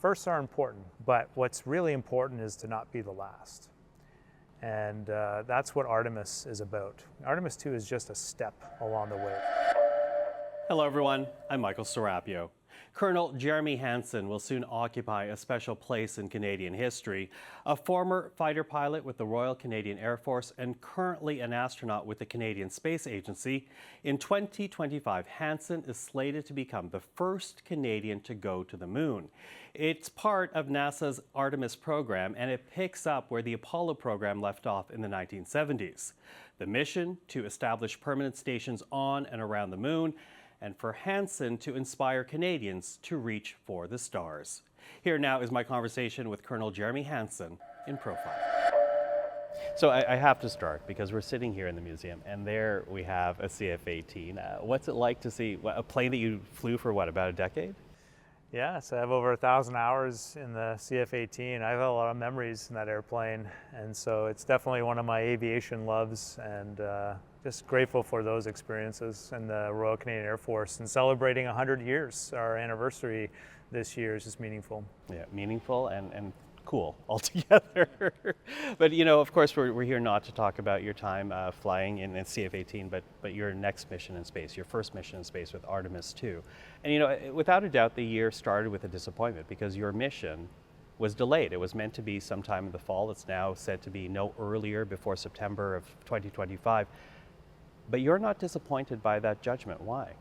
Firsts are important, but what's really important is to not be the last. And that's what Artemis is about. Artemis 2 is just a step along the way. Hello everyone, I'm Michael Serapio. Colonel Jeremy Hansen will soon occupy a special place in Canadian history. A former fighter pilot with the Royal Canadian Air Force and currently an astronaut with the Canadian Space Agency, in 2025, Hansen is slated to become the first Canadian to go to the moon. It's part of NASA's Artemis program, and it picks up where the Apollo program left off in the 1970s. The mission to establish permanent stations on and around the moon, and for Hansen to inspire Canadians to reach for the stars. Here now is my conversation with Colonel Jeremy Hansen in Profile. So I have to start because we're sitting here in the museum and there we have a CF-18. What's it like to see a plane that you flew for about a decade? Yes, I have over 1,000 hours in the CF-18. I have a lot of memories in that airplane, and so it's definitely one of my aviation loves, and just grateful for those experiences and the Royal Canadian Air Force, and celebrating 100 years. Our anniversary this year is just meaningful. Yeah, meaningful and cool altogether. But you know, of course, we're here not to talk about your time flying in CF-18, but your next mission in space, your first mission in space with Artemis 2. And you know, without a doubt, the year started with a disappointment because your mission was delayed. It was meant to be sometime in the fall. It's now said to be no earlier before September of 2025. But you're not disappointed by that judgment. Why?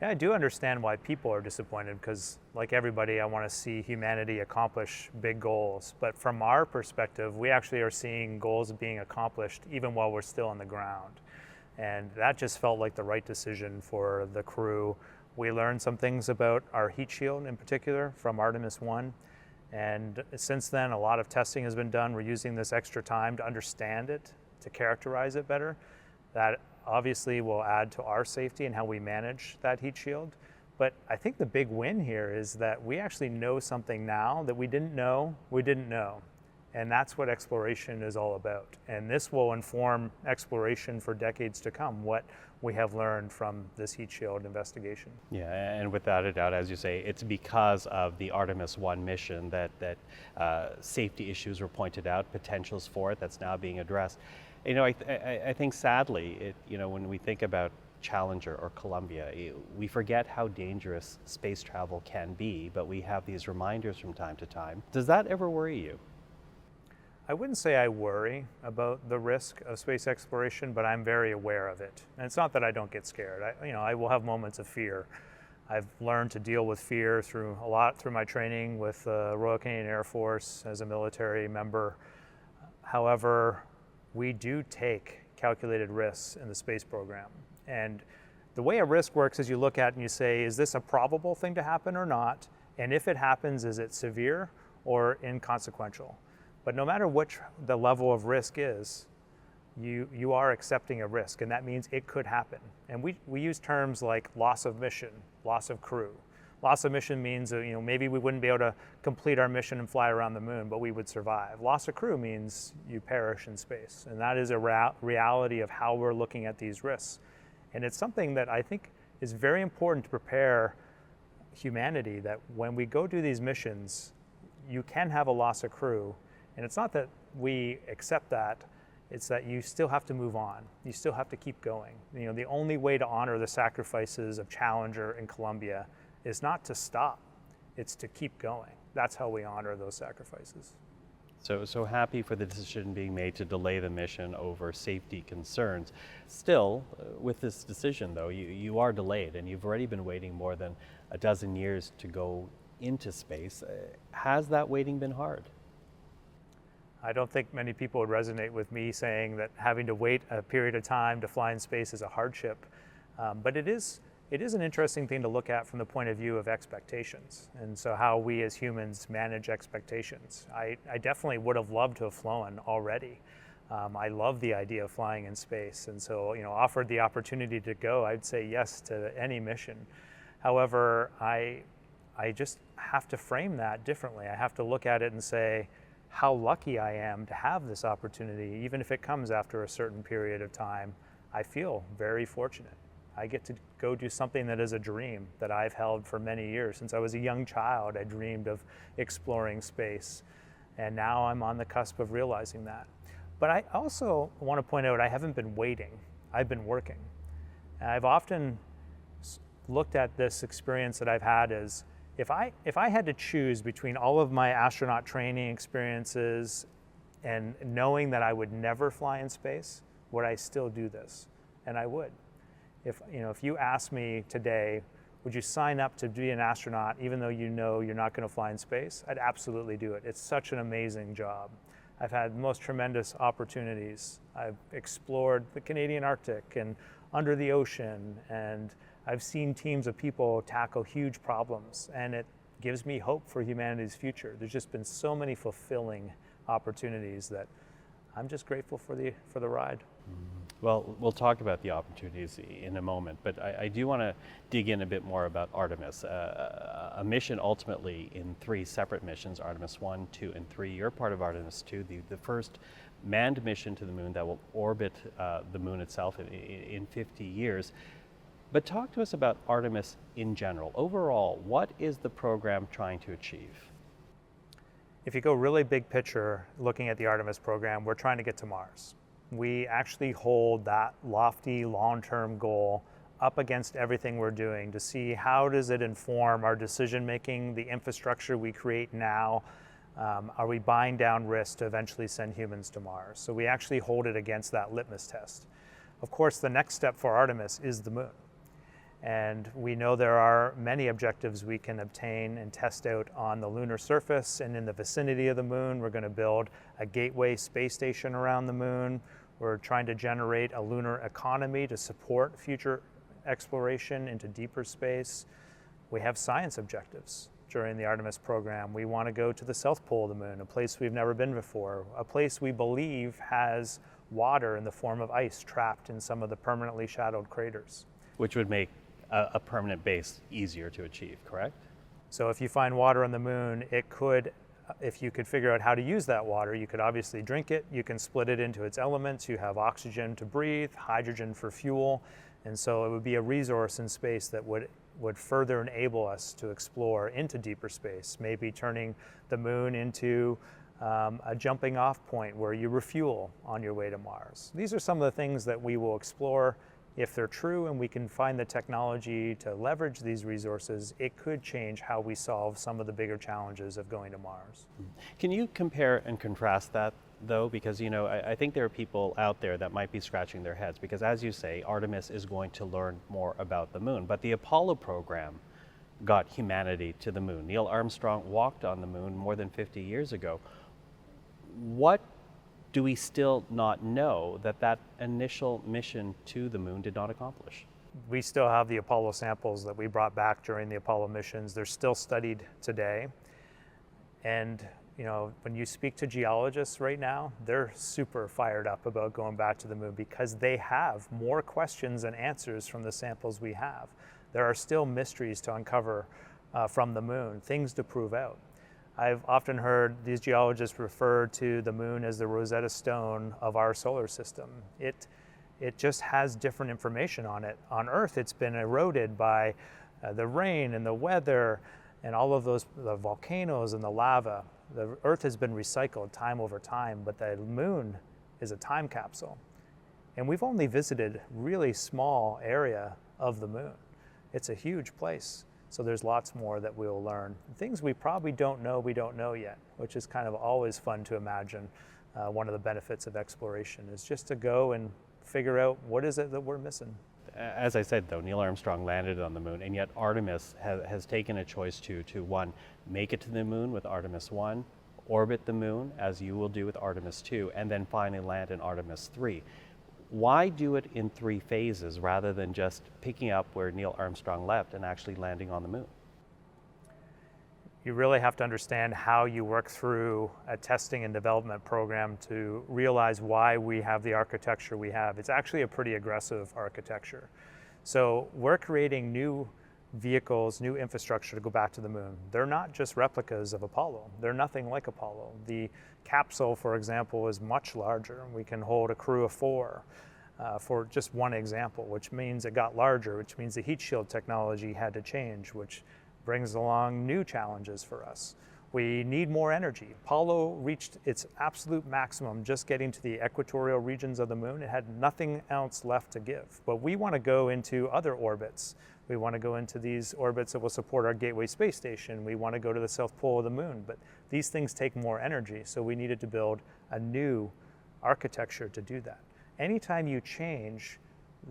Yeah, I do understand why people are disappointed because, like everybody, I want to see humanity accomplish big goals. But from our perspective, we actually are seeing goals being accomplished even while we're still on the ground. And that just felt like the right decision for the crew. We learned some things about our heat shield in particular from Artemis 1. And since then, a lot of testing has been done. We're using this extra time to understand it, to characterize it better. That obviously will add to our safety and how we manage that heat shield. But I think the big win here is that we actually know something now that we didn't know. And that's what exploration is all about. And this will inform exploration for decades to come, what we have learned from this heat shield investigation. Yeah, and without a doubt, as you say, it's because of the Artemis 1 mission that safety issues were pointed out, potentials for it that's now being addressed. You know, I think sadly, when we think about Challenger or Columbia, we forget how dangerous space travel can be, but we have these reminders from time to time. Does that ever worry you? I wouldn't say I worry about the risk of space exploration, but I'm very aware of it. And it's not that I don't get scared. I will have moments of fear. I've learned to deal with fear through my training with the Royal Canadian Air Force as a military member. However, we do take calculated risks in the space program. And the way a risk works is you look at it and you say, is this a probable thing to happen or not? And if it happens, is it severe or inconsequential? But no matter which the level of risk is, you are accepting a risk, and that means it could happen. And we use terms like loss of mission, loss of crew. Loss of mission means maybe we wouldn't be able to complete our mission and fly around the moon, but we would survive. Loss of crew means you perish in space, and that is a reality of how we're looking at these risks. And it's something that I think is very important to prepare humanity, that when we go do these missions, you can have a loss of crew. And it's not that we accept that, it's that you still have to move on. You still have to keep going. The only way to honor the sacrifices of Challenger and Columbia is not to stop, it's to keep going. That's how we honor those sacrifices. So happy for the decision being made to delay the mission over safety concerns. Still, with this decision though, you are delayed and you've already been waiting more than a dozen years to go into space. Has that waiting been hard? I don't think many people would resonate with me saying that having to wait a period of time to fly in space is a hardship. But it is an interesting thing to look at from the point of view of expectations, and so how we as humans manage expectations. I definitely would have loved to have flown already. I love the idea of flying in space, and so offered the opportunity to go, I'd say yes to any mission. However, I just have to frame that differently. I have to look at it and say, how lucky I am to have this opportunity, even if it comes after a certain period of time. I feel very fortunate. I get to go do something that is a dream that I've held for many years. Since I was a young child, I dreamed of exploring space. And now I'm on the cusp of realizing that. But I also want to point out I haven't been waiting. I've been working. And I've often looked at this experience that I've had as if I had to choose between all of my astronaut training experiences and knowing that I would never fly in space, would I still do this? And I would. If you asked me today, would you sign up to be an astronaut even though you know you're not going to fly in space? I'd absolutely do it. It's such an amazing job. I've had the most tremendous opportunities. I've explored the Canadian Arctic and under the ocean, and I've seen teams of people tackle huge problems, and it gives me hope for humanity's future. There's just been so many fulfilling opportunities that I'm just grateful for the ride. Well, we'll talk about the opportunities in a moment, but I do want to dig in a bit more about Artemis, a mission ultimately in 3 separate missions, Artemis 1, 2, and 3. You're part of Artemis 2, the first manned mission to the moon that will orbit the moon itself in 50 years. But talk to us about Artemis in general. Overall, what is the program trying to achieve? If you go really big picture, looking at the Artemis program, we're trying to get to Mars. We actually hold that lofty long-term goal up against everything we're doing to see how does it inform our decision-making, the infrastructure we create now. Are we buying down risk to eventually send humans to Mars? So we actually hold it against that litmus test. Of course, the next step for Artemis is the moon. And we know there are many objectives we can obtain and test out on the lunar surface and in the vicinity of the moon. We're going to build a gateway space station around the moon. We're trying to generate a lunar economy to support future exploration into deeper space. We have science objectives during the Artemis program. We want to go to the south pole of the moon, a place we've never been before, a place we believe has water in the form of ice trapped in some of the permanently shadowed craters. Which would make a permanent base easier to achieve, correct? So if you find water on the moon, it could, if you could figure out how to use that water, you could obviously drink it, you can split it into its elements, you have oxygen to breathe, hydrogen for fuel, and so it would be a resource in space that would further enable us to explore into deeper space, maybe turning the moon into a jumping off point where you refuel on your way to Mars. These are some of the things that we will explore. If they're true and we can find the technology to leverage these resources, it could change how we solve some of the bigger challenges of going to Mars. Can you compare and contrast that though? Because I think there are people out there that might be scratching their heads because as you say, Artemis is going to learn more about the moon, but the Apollo program got humanity to the moon. Neil Armstrong walked on the moon more than 50 years ago. What do we still not know that initial mission to the moon did not accomplish? We still have the Apollo samples that we brought back during the Apollo missions. They're still studied today. And when you speak to geologists right now, they're super fired up about going back to the moon because they have more questions and answers from the samples we have. There are still mysteries to uncover from the moon, things to prove out. I've often heard these geologists refer to the moon as the Rosetta Stone of our solar system. It just has different information on it. On Earth, it's been eroded by the rain and the weather and all of those, the volcanoes and the lava. The Earth has been recycled time over time, but the moon is a time capsule. And we've only visited a really small area of the moon. It's a huge place. So there's lots more that we'll learn. Things we probably don't know yet, which is kind of always fun to imagine. One of the benefits of exploration is just to go and figure out what is it that we're missing. As I said though, Neil Armstrong landed on the moon, and yet Artemis has taken a choice to one, make it to the moon with Artemis 1, orbit the moon as you will do with Artemis 2, and then finally land in Artemis 3. Why do it in 3 phases rather than just picking up where Neil Armstrong left and actually landing on the moon? You really have to understand how you work through a testing and development program to realize why we have the architecture we have. It's actually a pretty aggressive architecture. So we're creating new vehicles, new infrastructure to go back to the moon. They're not just replicas of Apollo. They're nothing like Apollo. The capsule, for example, is much larger. We can hold a crew of 4. for just one example, which means it got larger, which means the heat shield technology had to change, which brings along new challenges for us. We need more energy. Apollo reached its absolute maximum just getting to the equatorial regions of the moon. It had nothing else left to give. But we want to go into other orbits. We want to go into these orbits that will support our Gateway space station. We want to go to the South Pole of the moon. But these things take more energy, so we needed to build a new architecture to do that. Anytime you change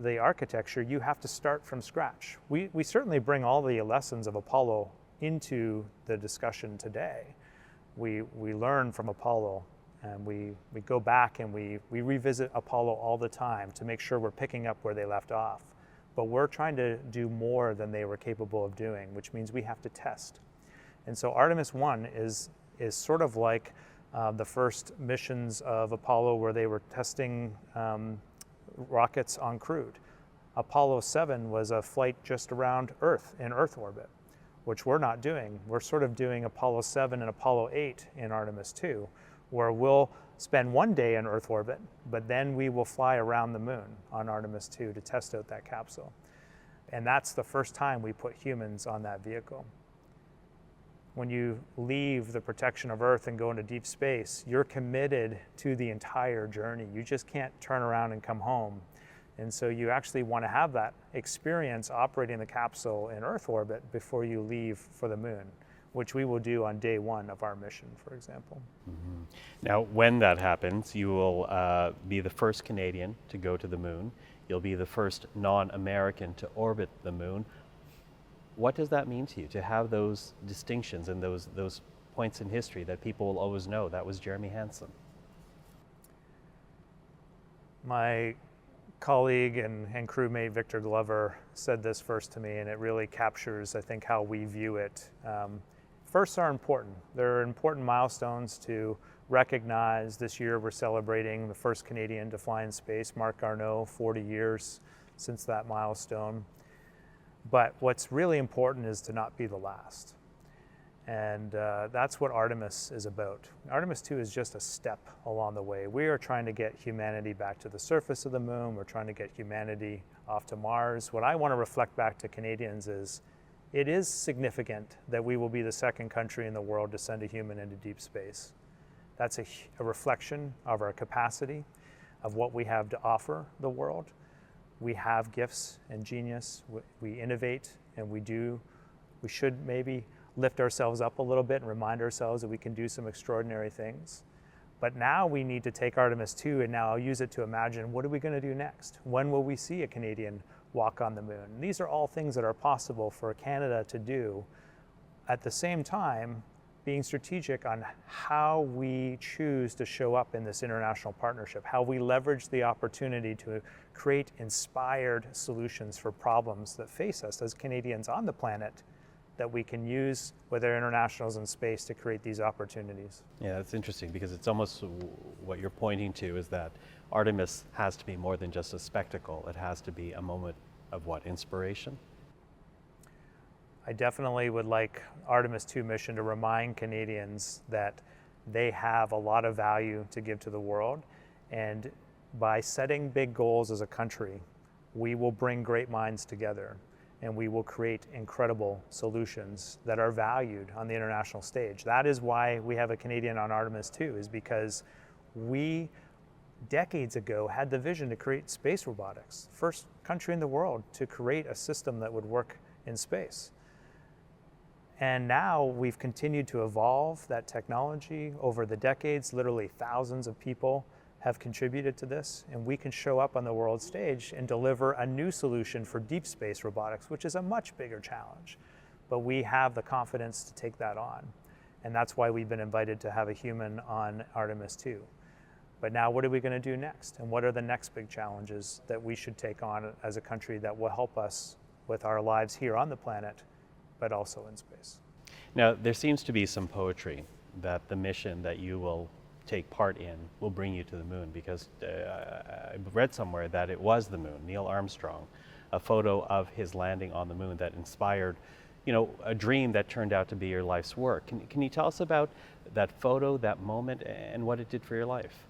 the architecture, you have to start from scratch. We certainly bring all the lessons of Apollo into the discussion today. We learn from Apollo, and we go back and we revisit Apollo all the time to make sure we're picking up where they left off. But we're trying to do more than they were capable of doing, which means we have to test. And so Artemis 1 is sort of like the first missions of Apollo, where they were testing rockets on crewed. Apollo 7 was a flight just around Earth, in Earth orbit, which we're not doing. We're sort of doing Apollo 7 and Apollo 8 in Artemis 2, where we'll spend one day in Earth orbit, but then we will fly around the moon on Artemis 2 to test out that capsule. And that's the first time we put humans on that vehicle. When you leave the protection of Earth and go into deep space, you're committed to the entire journey. You just can't turn around and come home. And so you actually want to have that experience operating the capsule in Earth orbit before you leave for the moon, which we will do on day 1 of our mission, for example. Mm-hmm. Now, when that happens, you will be the first Canadian to go to the moon. You'll be the first non-American to orbit the moon. What does that mean to you, to have those distinctions and those points in history that people will always know that was Jeremy Hansen? My colleague and crewmate Victor Glover said this first to me, and it really captures, I think, how we view it. Firsts are important. They're important milestones to recognize. This year we're celebrating the first Canadian to fly in space, Marc Garneau, 40 years since that milestone. But what's really important is to not be the last. And that's what Artemis is about. Artemis 2 is just a step along the way. We are trying to get humanity back to the surface of the moon. We're trying to get humanity off to Mars. What I want to reflect back to Canadians is it is significant that we will be the second country in the world to send a human into deep space. That's a reflection of our capacity, of what we have to offer the world. We have gifts and genius. We innovate, and we should maybe lift ourselves up a little bit and remind ourselves that we can do some extraordinary things. But now we need to take Artemis 2 and now use it to imagine, what are we going to do next? When will we see a Canadian walk on the moon? And these are all things that are possible for Canada to do. At the same time, being strategic on how we choose to show up in this international partnership, how we leverage the opportunity to create inspired solutions for problems that face us as Canadians on the planet, that we can use with our internationals in space to create these opportunities. Yeah, that's interesting, because it's almost what you're pointing to is that Artemis has to be more than just a spectacle. It has to be a moment of what, inspiration? I definitely would like Artemis 2 mission to remind Canadians that they have a lot of value to give to the world, and by setting big goals as a country, we will bring great minds together, and we will create incredible solutions that are valued on the international stage. That is why we have a Canadian on Artemis 2, is because we, decades ago, had the vision to create space robotics. First country in the world to create a system that would work in space. And now we've continued to evolve that technology over the decades. Literally thousands of people have contributed to this, and we can show up on the world stage and deliver a new solution for deep space robotics, which is a much bigger challenge. But we have the confidence to take that on. And that's why we've been invited to have a human on Artemis 2. But now what are we going to do next? And what are the next big challenges that we should take on as a country that will help us with our lives here on the planet, but also in space? Now, there seems to be some poetry that the mission that you will take part in will bring you to the moon, because I read somewhere that it was the moon, Neil Armstrong, a photo of his landing on the moon that inspired, a dream that turned out to be your life's work. Can you tell us about that photo, that moment, and what it did for your life?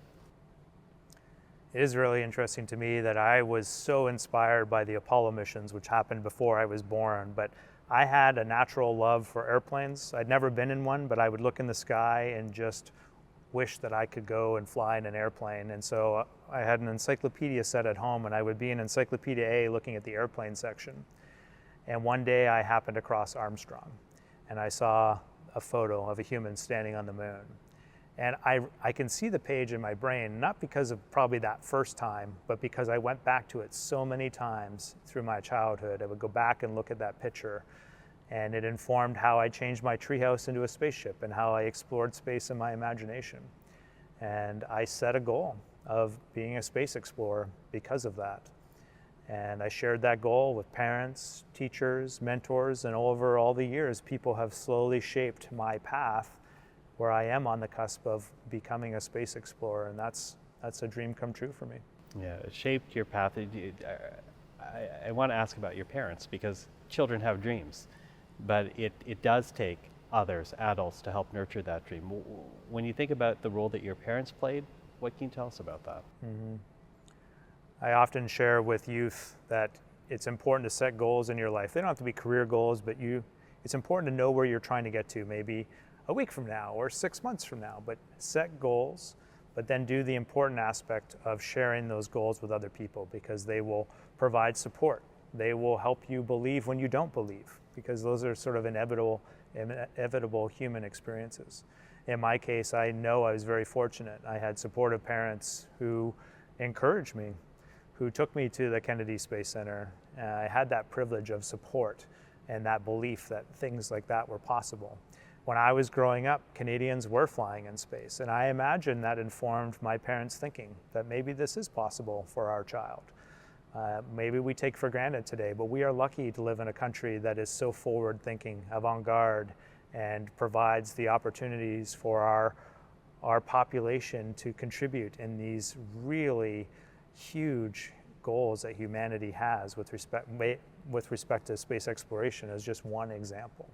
It is really interesting to me that I was so inspired by the Apollo missions, which happened before I was born, but I had a natural love for airplanes. I'd never been in one, but I would look in the sky and just wish that I could go and fly in an airplane. And so I had an encyclopedia set at home, and I would be in Encyclopedia A looking at the airplane section. And one day I happened across Armstrong, and I saw a photo of a human standing on the moon. And I can see the page in my brain, not because of probably that first time, but because I went back to it so many times through my childhood. I would go back and look at that picture, and it informed how I changed my treehouse into a spaceship and how I explored space in my imagination. And I set a goal of being a space explorer because of that. And I shared that goal with parents, teachers, mentors, and over all the years, people have slowly shaped my path where I am on the cusp of becoming a space explorer, and that's a dream come true for me. Yeah, it shaped your path. I want to ask about your parents, because children have dreams, but it does take others, adults, to help nurture that dream. When you think about the role that your parents played, what can you tell us about that? Mm-hmm. I often share with youth that it's important to set goals in your life. They don't have to be career goals, but it's important to know where you're trying to get to, maybe a week from now or 6 months from now, but set goals, but then do the important aspect of sharing those goals with other people, because they will provide support. They will help you believe when you don't believe, because those are sort of inevitable human experiences. In my case, I know I was very fortunate. I had supportive parents who encouraged me, who took me to the Kennedy Space Center. I had that privilege of support and that belief that things like that were possible. When I was growing up, Canadians were flying in space, and I imagine that informed my parents' thinking that maybe this is possible for our child. Maybe we take for granted today, but we are lucky to live in a country that is so forward-thinking, avant-garde, and provides the opportunities for our population to contribute in these really huge goals that humanity has with respect to space exploration, as just one example.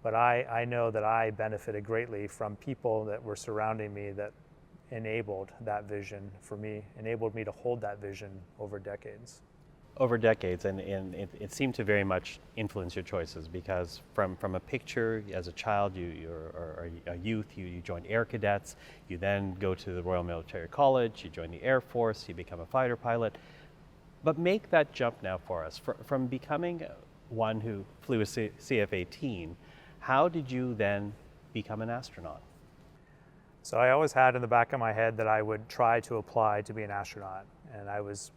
But I know that I benefited greatly from people that were surrounding me that enabled that vision for me, enabled me to hold that vision over decades. Over decades, and it seemed to very much influence your choices, because from a picture as a child, or a youth, you joined Air Cadets, you then go to the Royal Military College, you join the Air Force, you become a fighter pilot. But make that jump now for us, from becoming one who flew a CF-18, how did you then become an astronaut? So I always had in the back of my head that I would try to apply to be an astronaut. And I was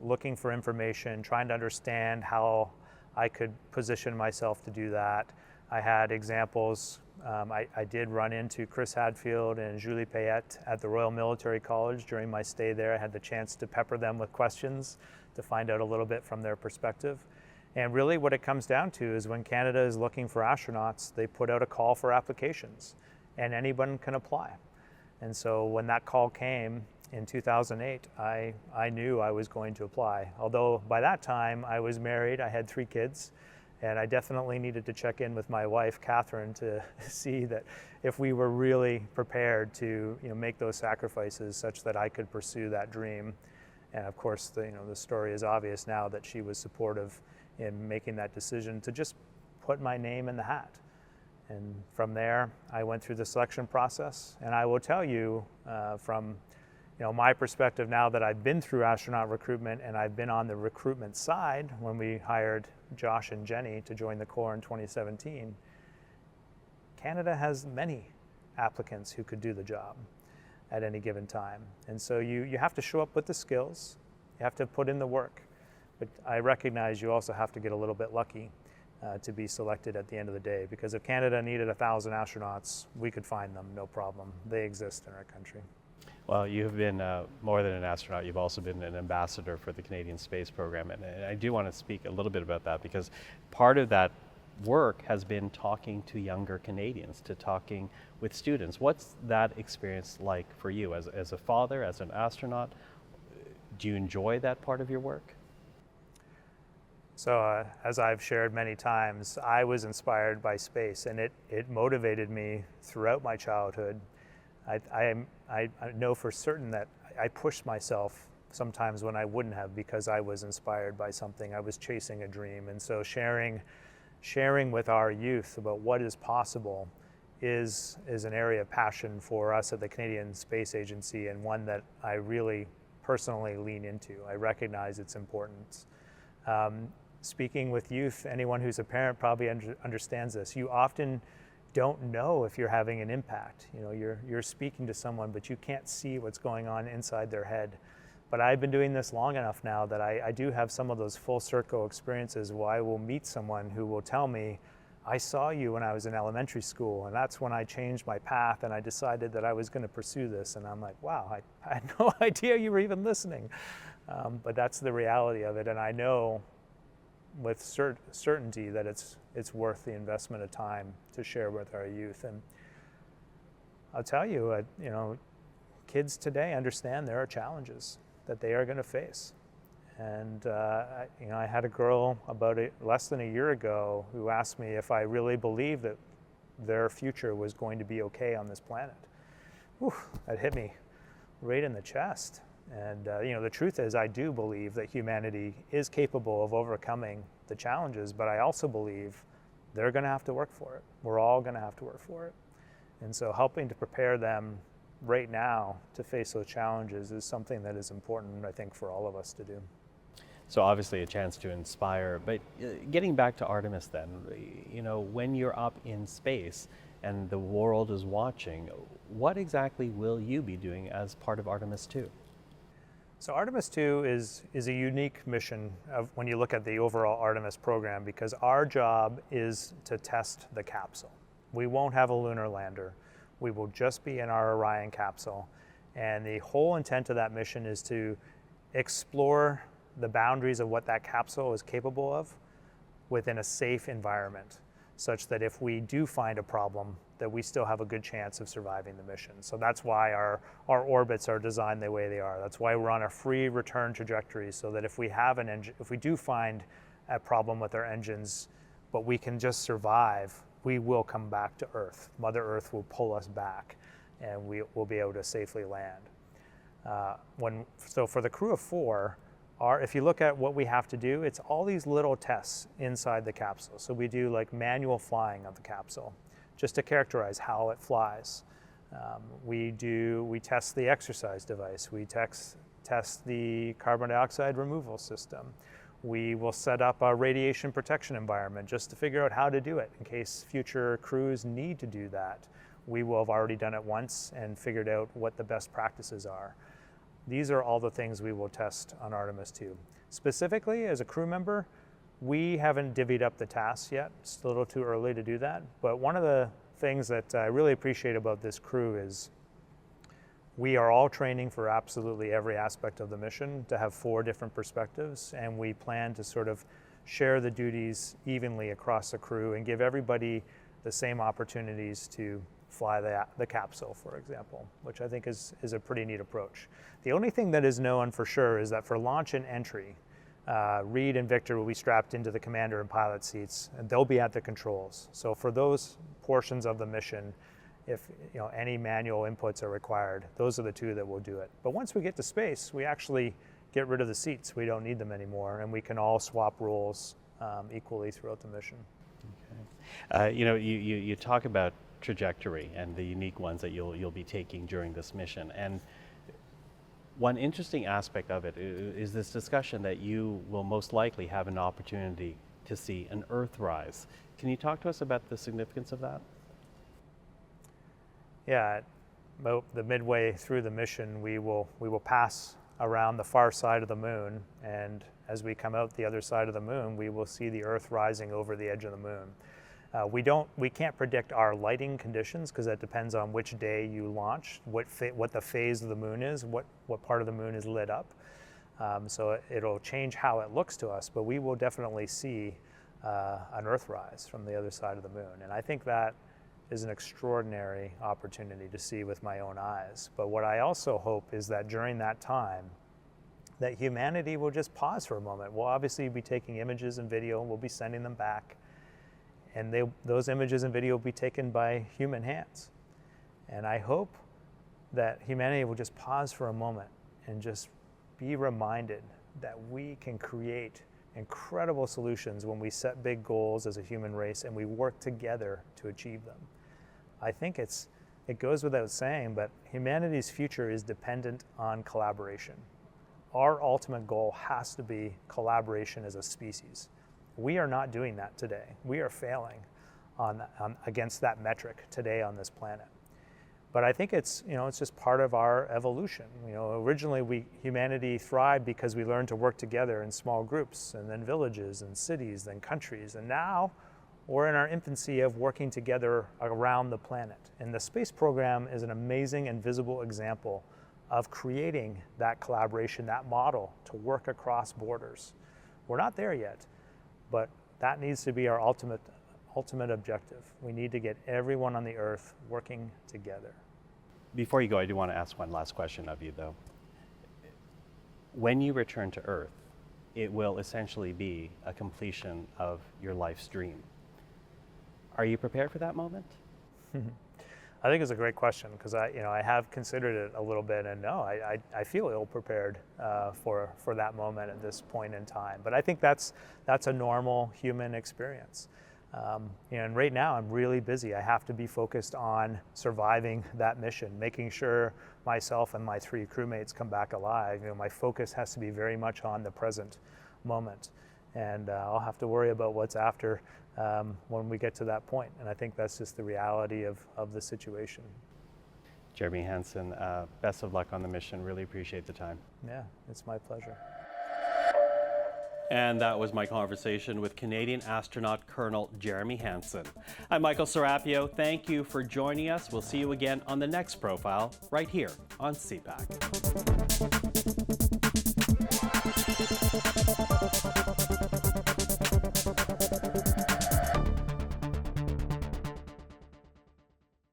looking for information, trying to understand how I could position myself to do that. I had examples. I did run into Chris Hadfield and Julie Payette at the Royal Military College during my stay there. I had the chance to pepper them with questions to find out a little bit from their perspective. And really what it comes down to is when Canada is looking for astronauts, they put out a call for applications, and anyone can apply. And so when that call came in 2008, I knew I was going to apply. Although by that time I was married, I had 3 kids, and I definitely needed to check in with my wife, Catherine, to see that if we were really prepared to make those sacrifices such that I could pursue that dream. And of course, the story is obvious now that she was supportive in making that decision to just put my name in the hat. And from there, I went through the selection process. And I will tell you, from my perspective now that I've been through astronaut recruitment and I've been on the recruitment side when we hired Josh and Jenny to join the Corps in 2017, Canada has many applicants who could do the job at any given time. And so you have to show up with the skills, you have to put in the work. But I recognize you also have to get a little bit lucky to be selected at the end of the day, because if Canada needed 1,000 astronauts, we could find them, no problem. They exist in our country. Well, you've been more than an astronaut. You've also been an ambassador for the Canadian Space Program. And I do want to speak a little bit about that, because part of that work has been talking to younger Canadians, to talking with students. What's that experience like for you as a father, as an astronaut? Do you enjoy that part of your work? So as I've shared many times, I was inspired by space, and it motivated me throughout my childhood. I know for certain that I pushed myself sometimes when I wouldn't have, because I was inspired by something. I was chasing a dream. And so sharing with our youth about what is possible is an area of passion for us at the Canadian Space Agency, and one that I really personally lean into. I recognize its importance. Speaking with youth, anyone who's a parent probably understands this. You often don't know if you're having an impact. You know, you're speaking to someone, but you can't see what's going on inside their head. But I've been doing this long enough now that I do have some of those full circle experiences where I will meet someone who will tell me, I saw you when I was in elementary school, and that's when I changed my path and I decided that I was going to pursue this. And I'm like, wow, I had no idea you were even listening. But that's the reality of it. And I know with certainty that it's worth the investment of time to share with our youth. And I'll tell you, you know, kids today understand there are challenges that they are going to face. And you know, I had a girl about less than a year ago who asked me if I really believed that their future was going to be okay on this planet. Whew, that hit me right in the chest. And you know, the truth is, I do believe that humanity is capable of overcoming the challenges, but I also believe they're going to have to work for it. We're all going to have to work for it. And so helping to prepare them right now to face those challenges is something that is important, I think, for all of us to do. So obviously a chance to inspire, but getting back to Artemis then, you know, when you're up in space and the world is watching, what exactly will you be doing as part of Artemis 2? So Artemis 2 is a unique mission when you look at the overall Artemis program, because our job is to test the capsule. We won't have a lunar lander. We will just be in our Orion capsule. And the whole intent of that mission is to explore the boundaries of what that capsule is capable of within a safe environment, such that if we do find a problem, that we still have a good chance of surviving the mission. So that's why our orbits are designed the way they are. That's why we're on a free return trajectory, so that if we have an engine, if we do find a problem with our engines, but we can just survive, we will come back to Earth. Mother Earth will pull us back, and we will be able to safely land. So for the crew of 4, if you look at what we have to do, it's all these little tests inside the capsule. So we do like manual flying of the capsule, just to characterize how it flies. We test the exercise device. We test the carbon dioxide removal system. We will set up a radiation protection environment just to figure out how to do it in case future crews need to do that. We will have already done it once and figured out what the best practices are. These are all the things we will test on Artemis 2. Specifically, as a crew member, we haven't divvied up the tasks yet. It's a little too early to do that. But one of the things that I really appreciate about this crew is we are all training for absolutely every aspect of the mission to have 4 different perspectives, and we plan to sort of share the duties evenly across the crew and give everybody the same opportunities to fly the capsule, for example, which I think is a pretty neat approach. The only thing that is known for sure is that for launch and entry, Reed and Victor will be strapped into the commander and pilot seats, and they'll be at the controls. So for those portions of the mission, if any manual inputs are required, those are the 2 that will do it. But once we get to space, we actually get rid of the seats. We don't need them anymore, and we can all swap roles equally throughout the mission. Okay. You talk about trajectory and the unique ones that you'll be taking during this mission. And one interesting aspect of it is this discussion that you will most likely have an opportunity to see an Earthrise. Can you talk to us about the significance of that? Yeah, about the midway through the mission, we will pass around the far side of the moon, and as we come out the other side of the moon, we will see the Earth rising over the edge of the moon. We can't predict our lighting conditions, because that depends on which day you launch, what the phase of the moon is, what part of the moon is lit up. So it'll change how it looks to us, but we will definitely see an Earthrise from the other side of the moon. And I think that is an extraordinary opportunity to see with my own eyes. But what I also hope is that during that time, that humanity will just pause for a moment. We'll obviously be taking images and video, and we'll be sending them back. And those images and video will be taken by human hands. And I hope that humanity will just pause for a moment and just be reminded that we can create incredible solutions when we set big goals as a human race and we work together to achieve them. I think it goes without saying, but humanity's future is dependent on collaboration. Our ultimate goal has to be collaboration as a species. We are not doing that today. We are failing against that metric today on this planet. But I think it's just part of our evolution. Originally humanity thrived because we learned to work together in small groups, and then villages and cities, then countries, and now we're in our infancy of working together around the planet. And the space program is an amazing and visible example of creating that collaboration, that model to work across borders. We're not there yet, but that needs to be our ultimate objective. We need to get everyone on the Earth working together. Before you go, I do want to ask one last question of you, though. When you return to Earth, it will essentially be a completion of your life's dream. Are you prepared for that moment? I think it's a great question, because I have considered it a little bit, and no, I feel ill-prepared for that moment at this point in time. But I think that's a normal human experience. And right now I'm really busy. I have to be focused on surviving that mission, making sure myself and my 3 crewmates come back alive. My focus has to be very much on the present moment. And I'll have to worry about what's after when we get to that point. And I think that's just the reality of the situation. Jeremy Hansen, best of luck on the mission. Really appreciate the time. Yeah, it's my pleasure. And that was my conversation with Canadian astronaut Colonel Jeremy Hansen. I'm Michael Serapio. Thank you for joining us. We'll see you again on the next profile right here on CPAC.